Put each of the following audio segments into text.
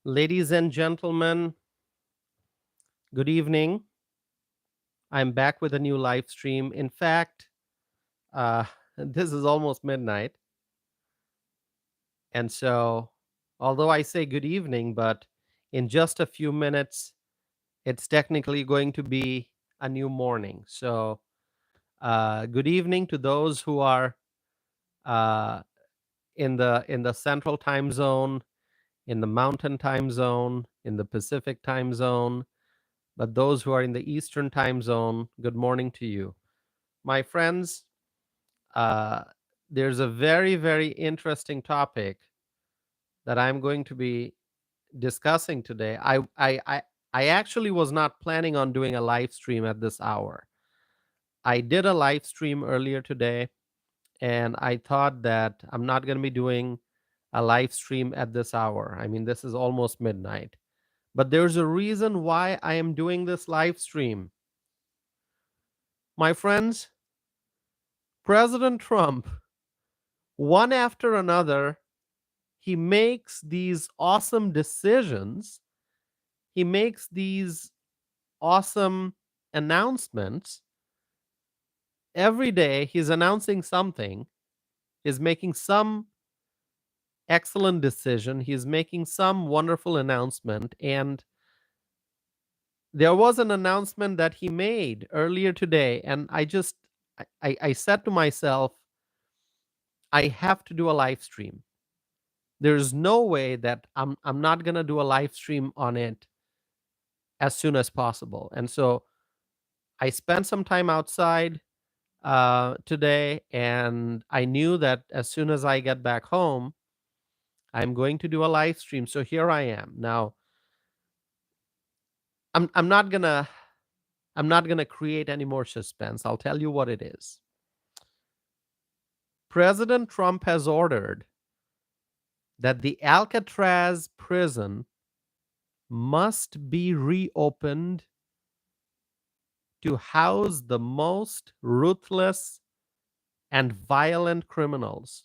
Ladies and gentlemen, good evening. I'm back with a new live stream. In fact, uh, this is almost midnight. And so, although I say good evening, but in just a few minutes, it's technically going to be a new morning. So, good evening to those who are uh, in the central time zone, in the mountain time zone, in the Pacific time zone. But those who are in the Eastern time zone, good morning to you. My friends, uh, there's a very, very interesting topic that I'm going to be discussing today. I actually was not planning on doing a live stream at this hour. I did a live stream earlier today, and I thought that I'm not going to be doing a live stream at this hour. I mean, this is almost midnight. But there's a reason why I am doing this live stream. My friends, President Trump, one after another, he makes these awesome decisions. He makes these awesome announcements. Every day, he's announcing something. He's making some excellent decision. He's making some wonderful announcement. And there was an announcement that he made earlier today. And I said to myself, I have to do a live stream. There's no way that I'm not going to do a live stream on it as soon as possible. And so I spent some time outside today, and I knew that as soon as I get back home, I'm going to do a live stream. So here I am. Now, I'm not gonna create any more suspense. I'll tell you what it is. President Trump has ordered that the Alcatraz prison must be reopened to house the most ruthless and violent criminals.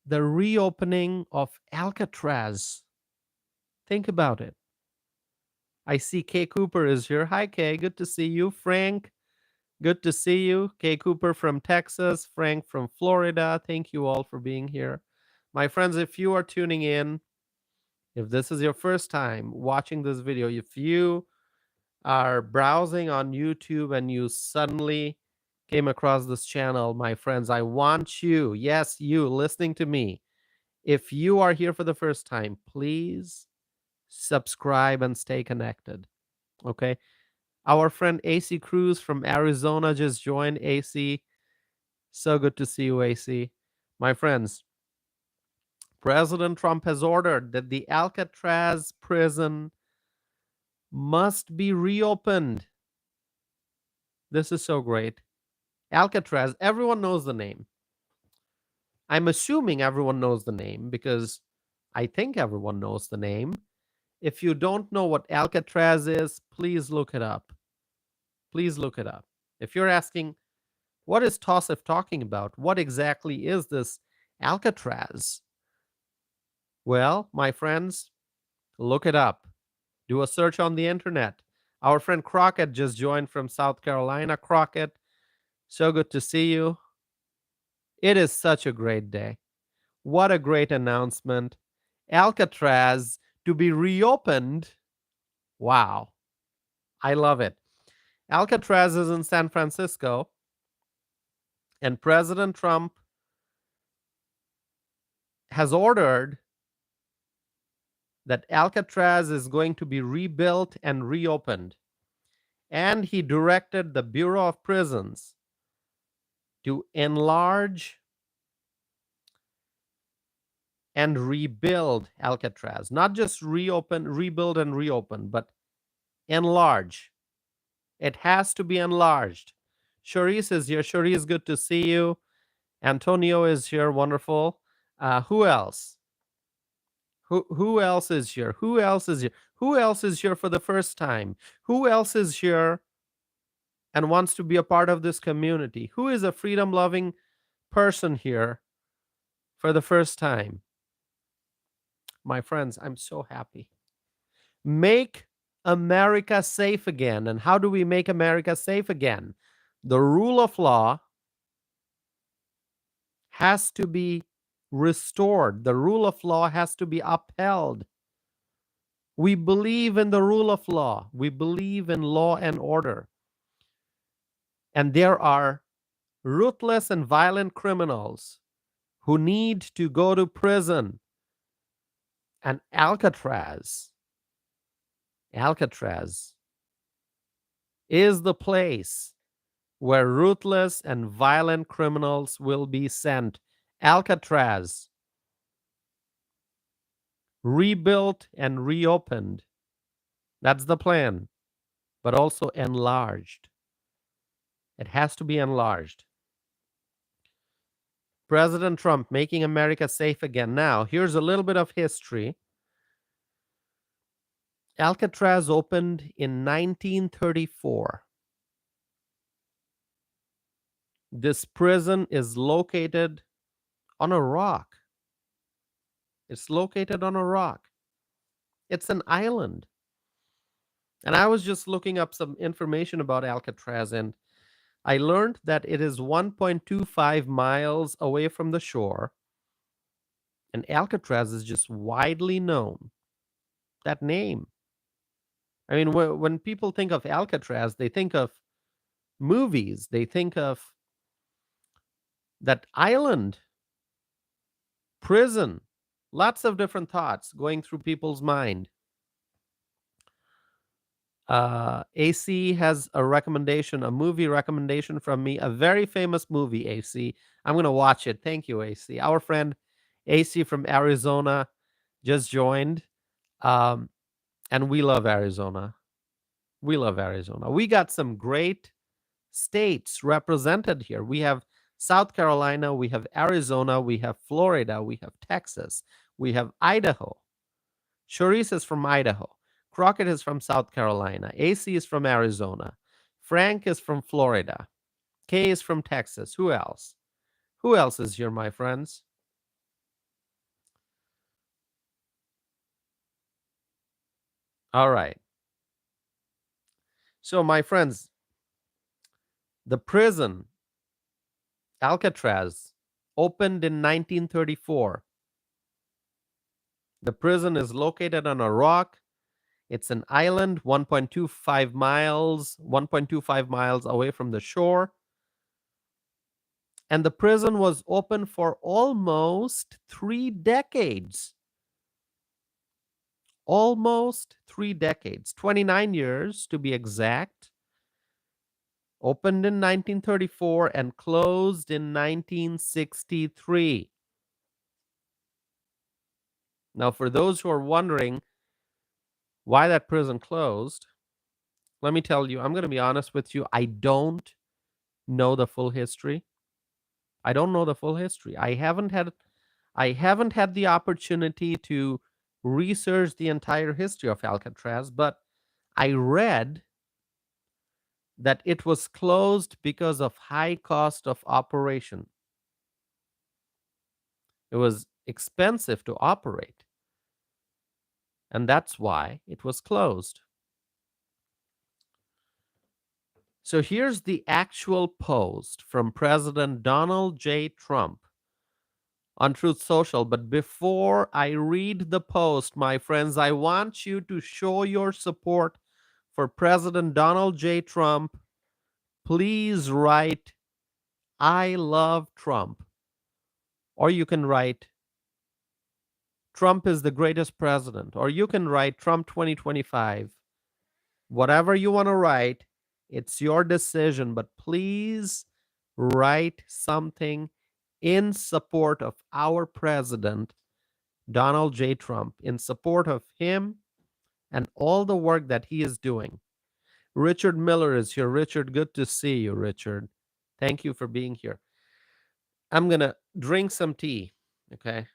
The reopening of Alcatraz. Think about it. I see Kay Cooper is here. Hi, Kay. Good to see you. Frank, good to see you. Kay Cooper from Texas. Frank from Florida. Thank you all for being here. My friends, if you are tuning in, if this is your first time watching this video, if you are browsing on YouTube and you suddenly came across this channel, my friends, I want you, yes, you listening to me, if you are here for the first time, please subscribe and stay connected. Okay. Our friend AC Cruz from Arizona just joined. AC, so good to see you, AC. My friends, President Trump has ordered that the Alcatraz prison must be reopened. This is so great. Alcatraz, everyone knows the name. I'm assuming everyone knows the name because I think everyone knows the name. If you don't know what Alcatraz is, please look it up. Please look it up. If you're asking, what is Tosif talking about? What exactly is this Alcatraz? Well, my friends, look it up. Do a search on the internet. Our friend Crockett just joined from South Carolina. Crockett, so good to see you. It is such a great day. What a great announcement. Alcatraz to be reopened. Wow. I love it. Alcatraz is in San Francisco, and President Trump has ordered that Alcatraz is going to be rebuilt and reopened. And he directed the Bureau of Prisons to enlarge and rebuild Alcatraz. Not just reopen, rebuild and reopen, but enlarge. It has to be enlarged. Charisse is here. Charisse, good to see you. Antonio is here. Wonderful. Who else? Who else is here? Who else is here? Who else is here for the first time? Who else is here and wants to be a part of this community? Who is a freedom-loving person here for the first time? My friends, I'm so happy. Make America safe again. And how do we make America safe again? The rule of law has to be restored. The rule of law has to be upheld. We believe in the rule of law. We believe in law and order. And there are ruthless and violent criminals who need to go to prison. And Alcatraz is the place where ruthless and violent criminals will be sent. Alcatraz, rebuilt and reopened. That's the plan, but also enlarged. It has to be enlarged. President Trump making America safe again. Now, here's a little bit of history. Alcatraz opened in 1934. This prison is located on a rock. It's located on a rock. It's an island. And I was just looking up some information about Alcatraz, and I learned that it is 1.25 miles away from the shore. And Alcatraz is just widely known. That name. I mean, when people think of Alcatraz, they think of movies. They think of that island, prison, lots of different thoughts going through people's mind. AC has a recommendation, a movie recommendation from me, a very famous movie, AC. I'm going to watch it. Thank you, AC. Our friend AC from Arizona just joined. And we love Arizona. We love Arizona. We got some great states represented here. We have South Carolina, we have Arizona, we have Florida, we have Texas, we have Idaho. Sharice is from Idaho. Crockett is from South Carolina. AC is from Arizona. Frank is from Florida. Kay is from Texas. Who else? Who else is here, my friends? All right. So, my friends, the prison, Alcatraz, opened in 1934. The prison is located on a rock. It's an island 1.25 miles away from the shore. And the prison was open for almost 3 decades. Almost 3 decades, 29 years to be exact. Opened in 1934 and closed in 1963. Now, for those who are wondering why that prison closed, let me tell you, I'm going to be honest with you. I don't know the full history. I don't know the full history. I haven't had the opportunity to research the entire history of Alcatraz, but I read that it was closed because of high cost of operation. It was expensive to operate, and that's why it was closed. So here's the actual post from President Donald J. Trump on Truth Social. But before I read the post, my friends, I want you to show your support for President Donald J. Trump. Please write, "I love Trump." Or you can write, "Trump is the greatest president." Or you can write, "Trump 2025." Whatever you want to write, it's your decision. But please write something in support of our president, Donald J. Trump, in support of him and all the work that he is doing. Richard Miller is here. Richard, good to see you, Richard. Thank you for being here. I'm going to drink some tea, okay?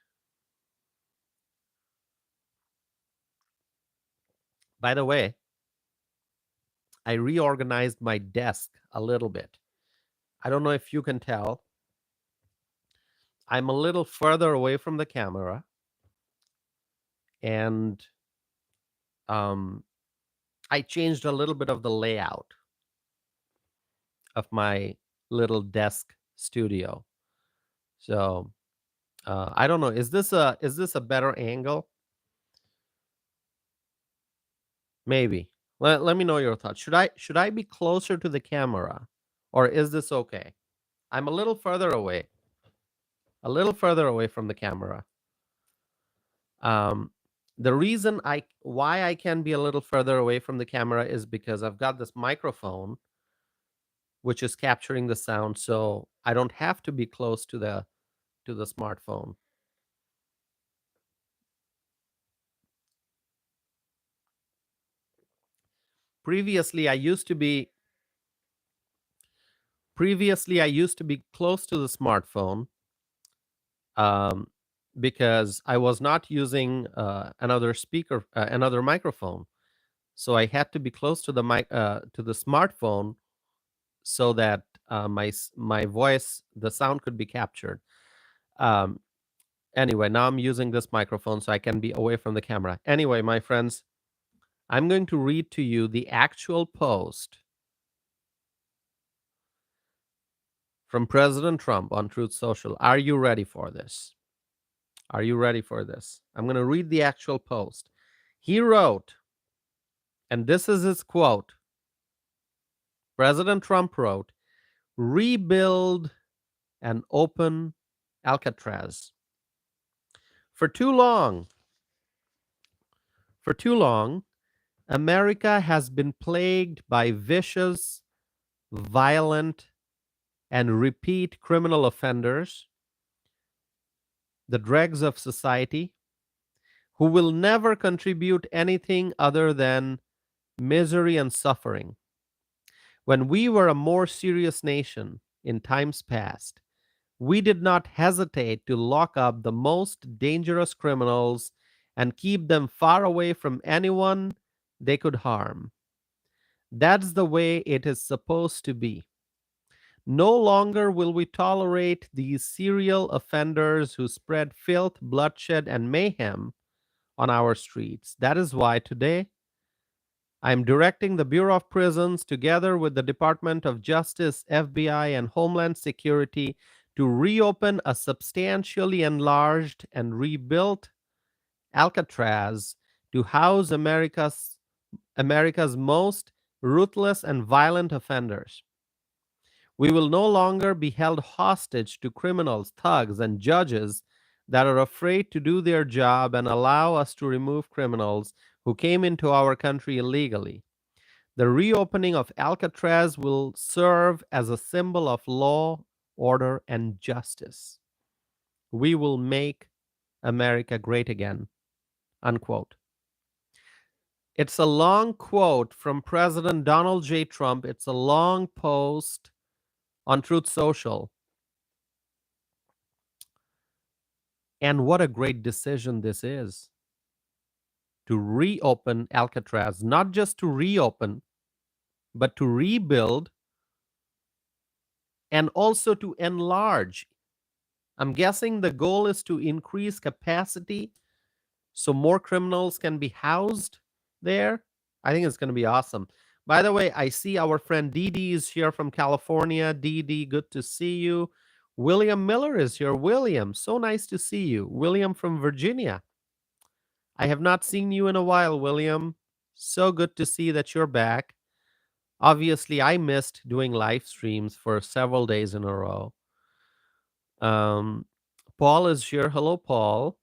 By the way, I reorganized my desk a little bit. I don't know if you can tell. I'm a little further away from the camera. and um, I changed a little bit of the layout of my little desk studio. So I don't know. Is this a better angle? Maybe. Let me know your thoughts. Should I be closer to the camera, or is this okay? I'm a little further away. A little further away from the camera. Um, the reason I why I can be a little further away from the camera is because I've got this microphone which is capturing the sound, so I don't have to be close to the smartphone. Previously, I used to be previously I used to be close to the smartphone, um, because I was not using another microphone. So I had to be close to the smartphone so that my voice, the sound could be captured. Um, anyway, now I'm using this microphone so I can be away from the camera. Anyway, my friends, I'm going to read to you the actual post from President Trump on Truth Social. Are you ready for this? Are you ready for this? I'm going to read the actual post. He wrote, and this is his quote. President Trump wrote, "Rebuild and open Alcatraz. For too long, for too long, America has been plagued by vicious, violent, and repeat criminal offenders, the dregs of society, who will never contribute anything other than misery and suffering. When we were a more serious nation in times past, we did not hesitate to lock up the most dangerous criminals and keep them far away from anyone they could harm. That's the way it is supposed to be. No longer will we tolerate these serial offenders who spread filth, bloodshed, and mayhem on our streets. That is why today I am directing the Bureau of Prisons, together with the Department of Justice, FBI, and Homeland Security, to reopen a substantially enlarged and rebuilt Alcatraz to house America's most ruthless and violent offenders. We will no longer be held hostage to criminals, thugs, and judges that are afraid to do their job and allow us to remove criminals who came into our country illegally. The reopening of Alcatraz will serve as a symbol of law, order, and justice. We will make America great again." Unquote. It's a long quote from President Donald J. Trump. It's a long post on Truth Social. And what a great decision this is to reopen Alcatraz, not just to reopen, but to rebuild and also to enlarge. I'm guessing the goal is to increase capacity so more criminals can be housed there. I think it's going to be awesome. By the way, I see our friend Dee is here from California. Dee, good to see you. William Miller is here. William, so nice to see you. William from Virginia. I have not seen you in a while, William. So good to see that you're back. Obviously, I missed doing live streams for several days in a row. Um, Paul is here. Hello, Paul.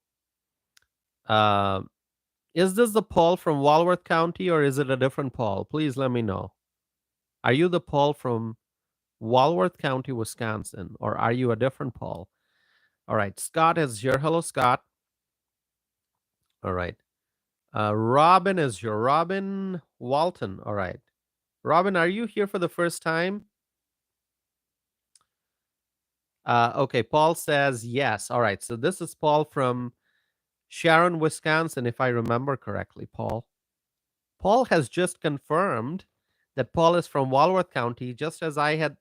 Uh, is this the Paul from Walworth County, or is it a different Paul? Please let me know. Are you the Paul from Walworth County, Wisconsin, or are you a different Paul? All right. Scott is here. Hello, Scott. All right. Robin is here. Robin Walton. All right. Robin, are you here for the first time? Okay. Paul says yes. All right. So this is Paul from Sharon, Wisconsin, if I remember correctly, Paul. Paul has just confirmed that Paul is from Walworth County, just as I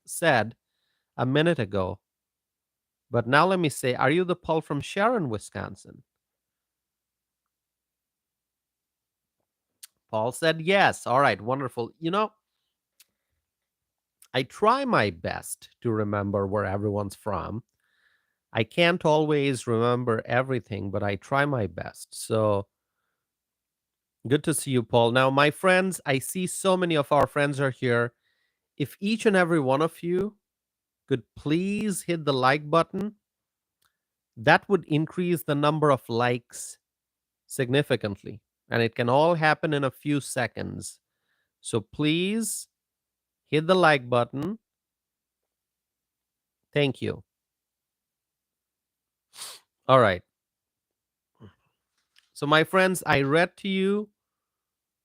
said a minute ago. But now let me say, are you the Paul from Sharon, Wisconsin? Paul said yes. All right, wonderful. I try my best to remember where everyone's from. I can't always remember everything, but I try my best. So good to see you, Paul. Now, my friends, I see so many of our friends are here. If each and every one of you could please hit the like button, that would increase the number of likes significantly. And it can all happen in a few seconds. So please hit the like button. Thank you. All right. So, my friends, I read to you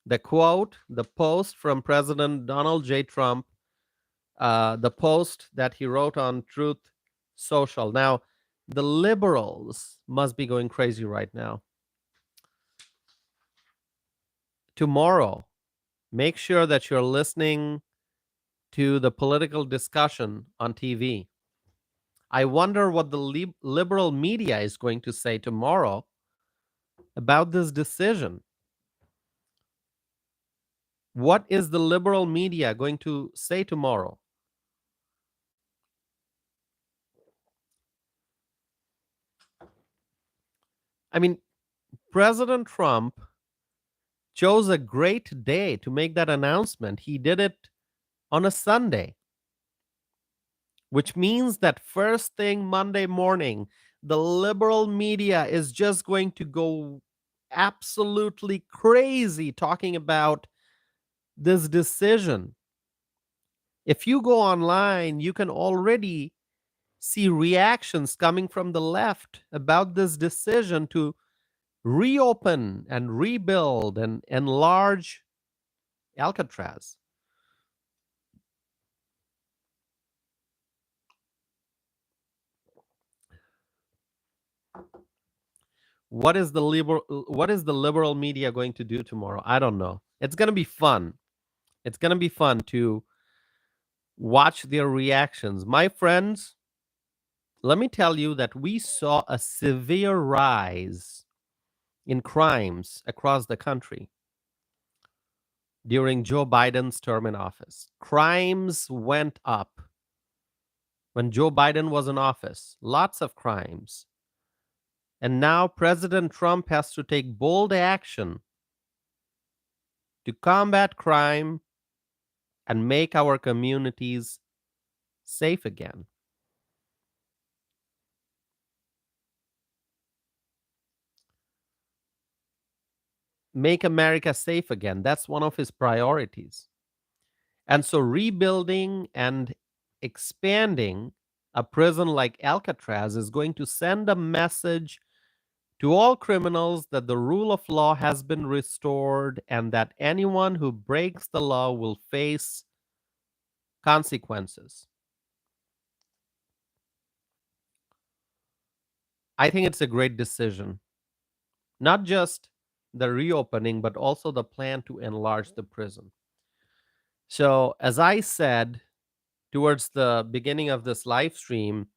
the quote, the post from President Donald J. Trump, the post that he wrote on Truth Social. Now, the liberals must be going crazy right now. Tomorrow, make sure that you're listening to the political discussion on TV. I wonder what the liberal media is going to say tomorrow about this decision. What is the liberal media going to say tomorrow? I mean, President Trump chose a great day to make that announcement. He did it on a Sunday, which means that first thing Monday morning, the liberal media is just going to go absolutely crazy talking about this decision. If you go online, you can already see reactions coming from the left about this decision to reopen and rebuild and enlarge Alcatraz. What is the liberal media going to do tomorrow? I don't know. It's going to be fun. It's going to be fun to watch their reactions. My friends, let me tell you that we saw a severe rise in crimes across the country during Joe Biden's term in office. Crimes went up when Joe Biden was in office. Lots of crimes. And now President Trump has to take bold action to combat crime and make our communities safe again. Make America safe again. That's one of his priorities. And so rebuilding and expanding a prison like Alcatraz is going to send a message to all criminals that the rule of law has been restored and that anyone who breaks the law will face consequences. I think it's a great decision. Not just the reopening, but also the plan to enlarge the prison. So, as I said towards the beginning of this live stream,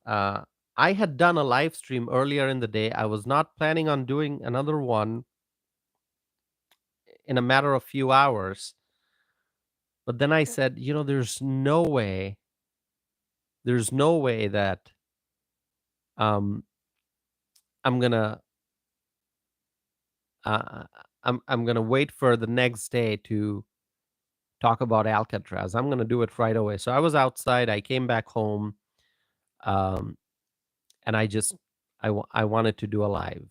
uh, I had done a live stream earlier in the day. I was not planning on doing another one in a matter of few hours. But then I said, there's no way that um, I'm gonna, uh, I'm gonna wait for the next day to talk about Alcatraz. I'm gonna do it right away. So I was outside. I came back home, um, and I wanted to do a live.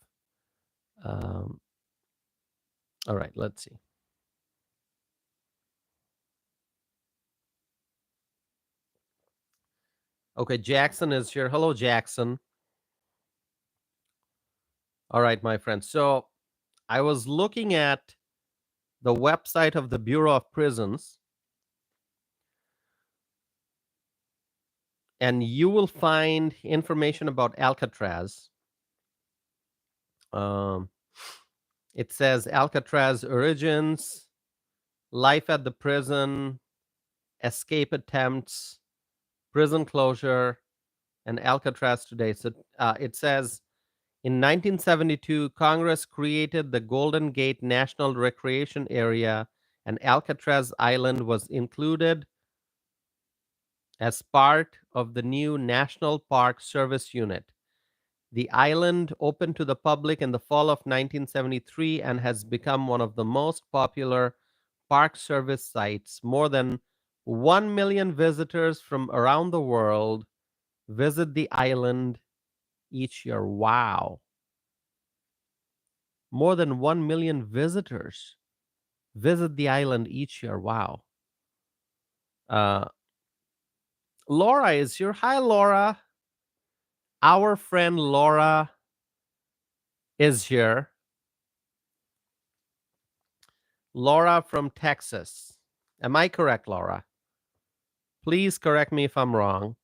Um, all right, let's see. Okay, Jackson is here. Hello, Jackson. All right, my friend. So I was looking at the website of the Bureau of Prisons, and you will find information about Alcatraz. Um, it says Alcatraz origins, life at the prison, escape attempts, prison closure, and Alcatraz today. So it says In 1972, Congress created the Golden Gate National Recreation Area, and Alcatraz Island was included as part of the new National Park Service unit. The island opened to the public in the fall of 1973 and has become one of the most popular Park Service sites. More than 1 million visitors from around the world visit the island each year. Wow. More than 1 million visitors visit the island each year. Wow. Uh, Laura is here. Hi, Laura. Our friend Laura is here. Laura from Texas. Am I correct, Laura? Please correct me if I'm wrong.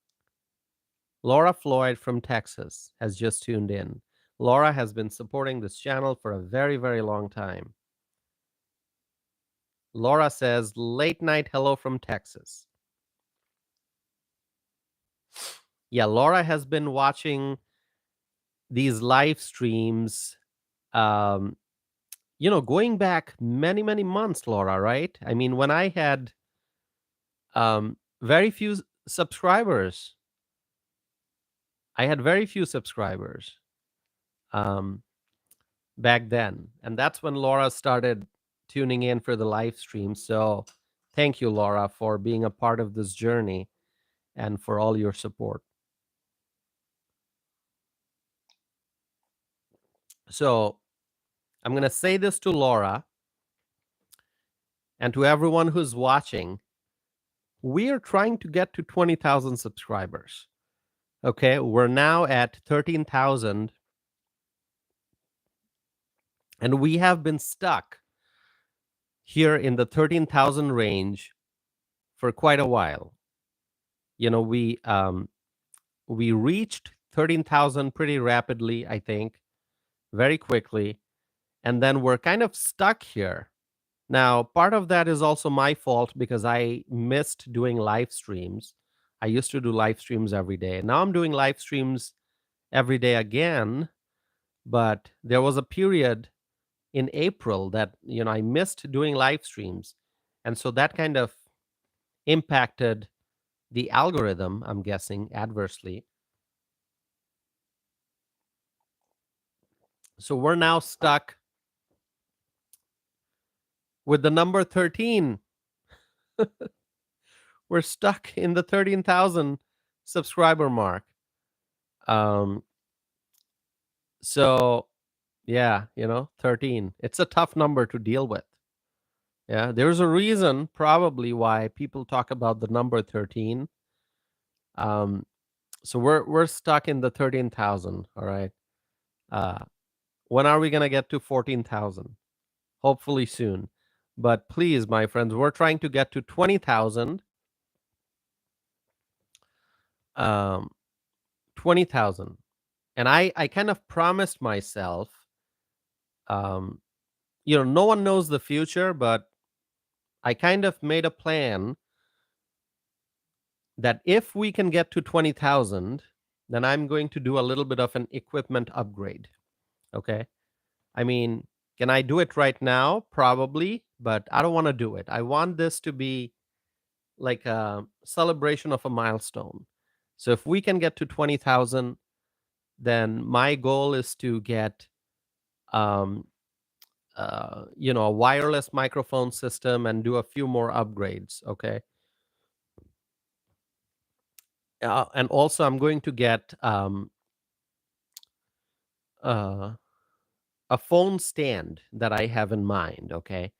Laura Floyd from Texas has just tuned in. Laura has been supporting this channel for a very, very long time. Laura says, late night hello from Texas. Yeah, Laura has been watching these live streams, going back many, many months, Laura, right? I mean, when I had very few subscribers, um, back then. And that's when Laura started tuning in for the live stream. So thank you, Laura, for being a part of this journey and for all your support. So I'm going to say this to Laura and to everyone who's watching. We are trying to get to 20,000 subscribers. Okay, we're now at 13,000, and we have been stuck here in the 13,000 range for quite a while. We reached 13,000 pretty rapidly, I think, very quickly, and then we're kind of stuck here. Now, part of that is also my fault because I missed doing live streams. I used to do live streams every day. Now I'm doing live streams every day again, but there was a period in April that I missed doing live streams, and so that kind of impacted the algorithm, I'm guessing, adversely. So we're now stuck with the number 13. We're stuck in the 13,000 subscriber mark. So yeah, 13. It's a tough number to deal with. Yeah, there's a reason probably why people talk about the number 13. So we're stuck in the 13,000, all right? When are we going to get to 14,000? Hopefully soon. But please, my friends, we're trying to get to 20,000. 20,000. And I kind of promised myself, no one knows the future, but I kind of made a plan that if we can get to 20,000, then I'm going to do a little bit of an equipment upgrade. Okay. I mean, can I do it right now? Probably, but I don't want to do it. I want this to be like a celebration of a milestone. So if we can get to 20,000, then my goal is to get, a wireless microphone system and do a few more upgrades. Okay. And also I'm going to get a phone stand that I have in mind. Okay.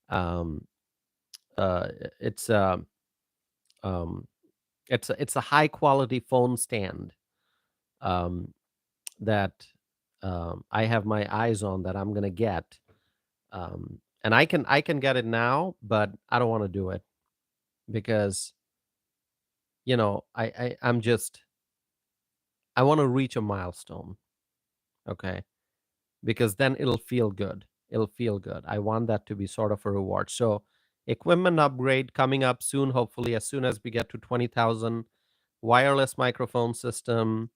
Um, it's um, it's a high quality phone stand um, that I have my eyes on that I'm gonna get, and I can get it now, but I don't want to do it because I'm just I want to reach a milestone. Okay, because then it'll feel good. It'll feel good. I want that to be sort of a reward. So equipment upgrade coming up soon, hopefully as soon as we get to 20,000, wireless microphone system,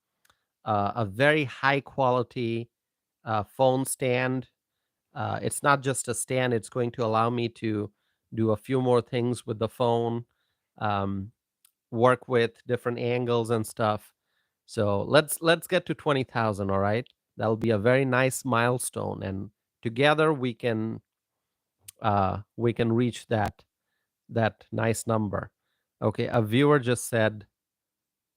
a very high quality phone stand. It's not just a stand, it's going to allow me to do a few more things with the phone, um, work with different angles and stuff. So let's get to 20,000, all right? That'll be a very nice milestone, and together we can reach that nice number. Okay, a viewer just said,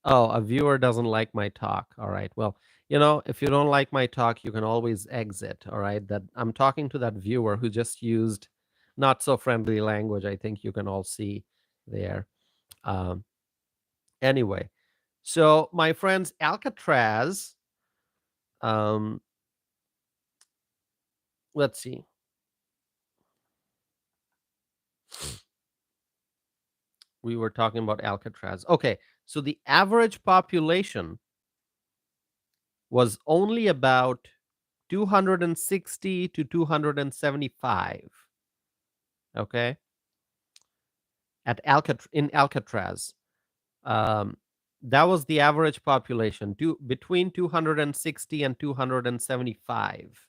"Oh, a viewer doesn't like my talk." All right. Well, if you don't like my talk, you can always exit, all right? That I'm talking to that viewer who just used not so friendly language. I think you can all see there. Um, anyway, so my friends, Alcatraz, um, let's see. We were talking about Alcatraz. Okay, so the average population was only about 260 to 275. Okay, in Alcatraz, um, that was the average population, between 260 and 275.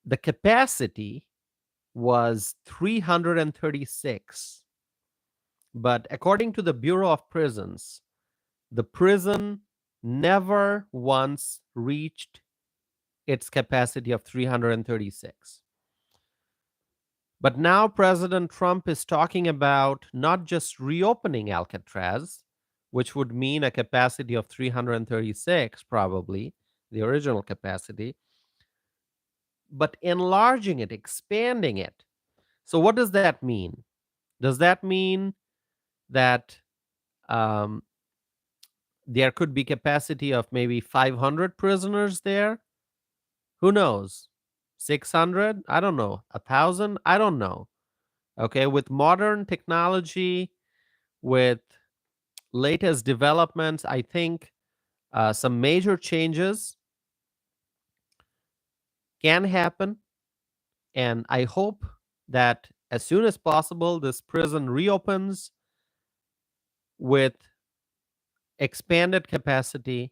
The capacity was 336, but according to the Bureau of Prisons, the prison never once reached its capacity of 336. But now President Trump is talking about not just reopening Alcatraz, which would mean a capacity of 336, probably, the original capacity, but enlarging it, expanding it. So, what does that mean? Does that mean that um, there could be capacity of maybe 500 prisoners there? Who knows? 600? I don't know. 1,000? I don't know. Okay, with modern technology, with latest developments, I think some major changes can happen. And I hope that as soon as possible, this prison reopens with expanded capacity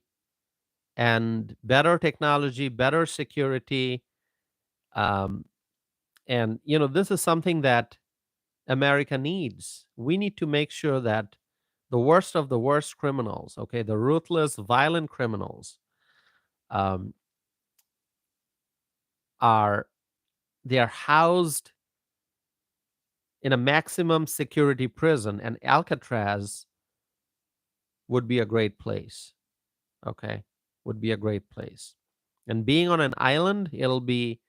and better technology, better security. Um, and, this is something that America needs. We need to make sure that the worst of the worst criminals, okay, the ruthless, violent criminals, um, are they are housed in a maximum security prison, and Alcatraz would be a great place. Okay, would be a great place. And being on an island, it'll be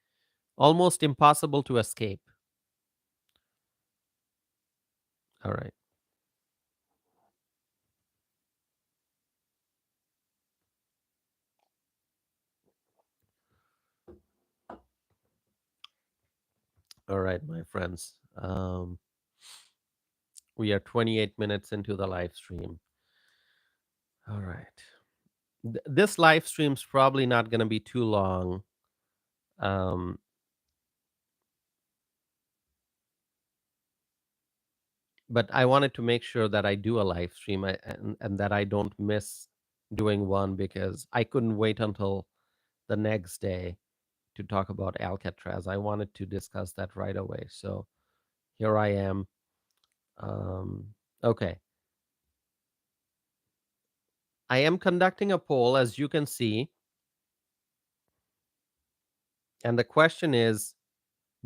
almost impossible to escape. All right. All right, my friends. We are 28 minutes into the live stream. All right. This live stream's probably not going to be too long. Um, but I wanted to make sure that I do a live stream and that I don't miss doing one because I couldn't wait until the next day to talk about Alcatraz. I wanted to discuss that right away. So here I am. Okay. I am conducting a poll, as you can see. And the question is,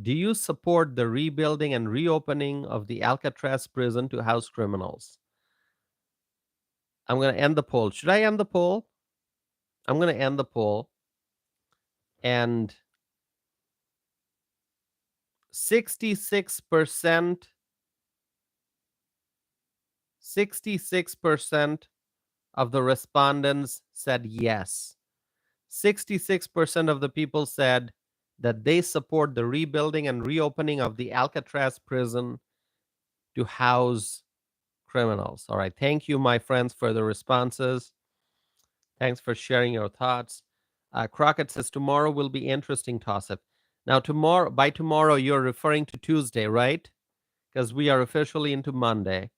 do you support the rebuilding and reopening of the Alcatraz prison to house criminals? I'm going to end the poll. Should I end the poll? I'm going to end the poll. And 66% of the respondents said yes. 66% of the people said that they support the rebuilding and reopening of the Alcatraz prison to house criminals. All right. Thank you, my friends, for the responses. Thanks for sharing your thoughts. Crockett says tomorrow will be interesting, Tossip. Now, by tomorrow, you're referring to Tuesday, right? Because we are officially into Monday.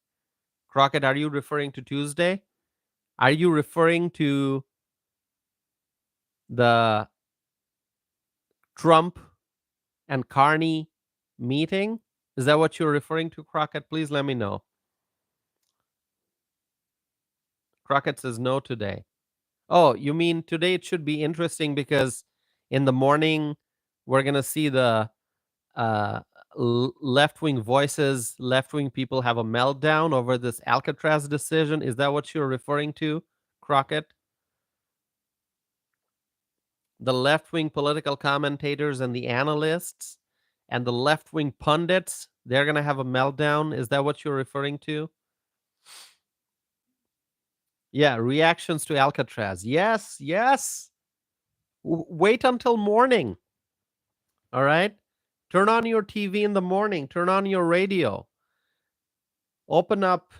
Crockett, are you referring to Tuesday? Are you referring to the Trump and Carney meeting? Is that what you're referring to, Crockett? Please let me know. Crockett says no today. Oh, you mean today it should be interesting because in the morning we're going to see the uh, left-wing voices, left-wing people have a meltdown over this Alcatraz decision. Is that what you're referring to, Crockett? The left-wing political commentators and the analysts and the left-wing pundits, they're going to have a meltdown. Is that what you're referring to? Yeah, reactions to Alcatraz. Yes, yes. Wait until morning. All right? Turn on your TV in the morning, turn on your radio. Open up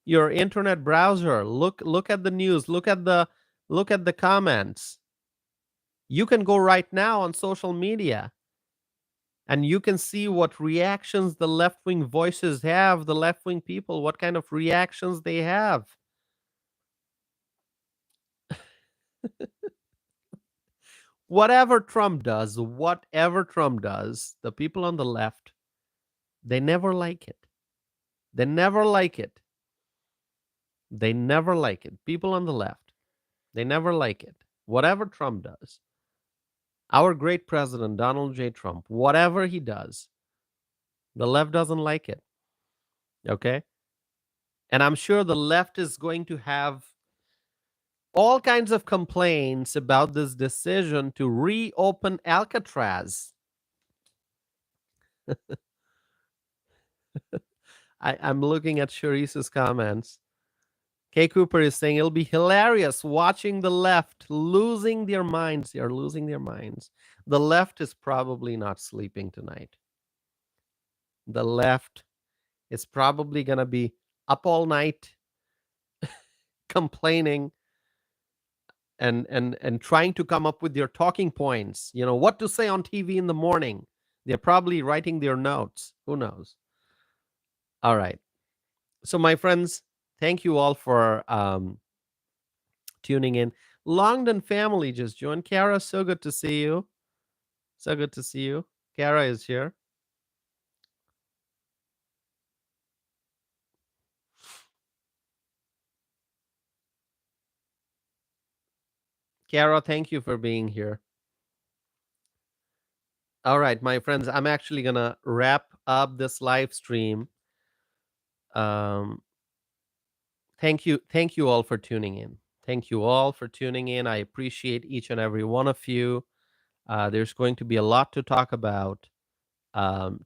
your internet browser. Look at the news, look at the comments. You can go right now on social media and you can see what reactions the left-wing voices have, the left-wing people, what kind of reactions they have. Whatever Trump does, the people on the left, they never like it. They never like it. They never like it. People on the left, they never like it. Whatever Trump does, our great president, Donald J. Trump, whatever he does, the left doesn't like it. Okay? And I'm sure the left is going to have all kinds of complaints about this decision to reopen Alcatraz. I'm looking at Sharice's comments. Kay Cooper is saying it'll be hilarious watching the left losing their minds. They are losing their minds. The left is probably not sleeping tonight. The left is probably going to be up all night complaining and trying to come up with their talking points, what to say on TV in the morning. They're probably writing their notes. Who knows? All right. So my friends, thank you all for tuning in. Longdon family just joined. Kara, so good to see you. So good to see you. Kara is here. Kara, thank you for being here. All right, my friends, I'm actually going to wrap up this live stream. Thank you all for tuning in. Thank you all for tuning in. I appreciate each and every one of you. There's going to be a lot to talk about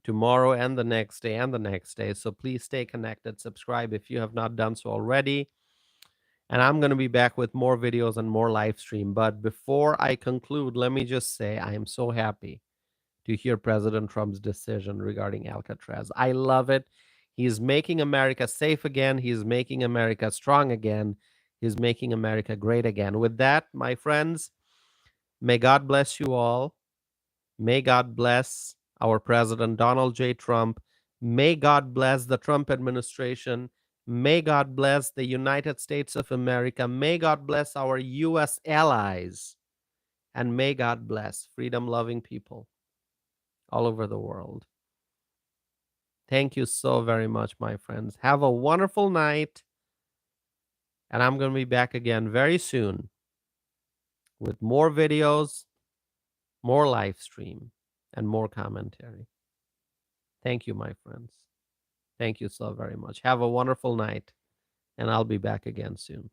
tomorrow and the next day and the next day. So please stay connected. Subscribe if you have not done so already. And I'm going to be back with more videos and more live stream. But before I conclude, let me just say I am so happy to hear President Trump's decision regarding Alcatraz. I love it. He's making America safe again. He's making America strong again. He's making America great again. With that, my friends, may God bless you all. May God bless our President Donald J. Trump. May God bless the Trump administration. May God bless the United States of America. May God bless our U.S. allies. And may God bless freedom-loving people all over the world. Thank you so very much, my friends. Have a wonderful night. And I'm going to be back again very soon with more videos, more live stream, and more commentary. Thank you, my friends. Thank you so very much. Have a wonderful night, and I'll be back again soon.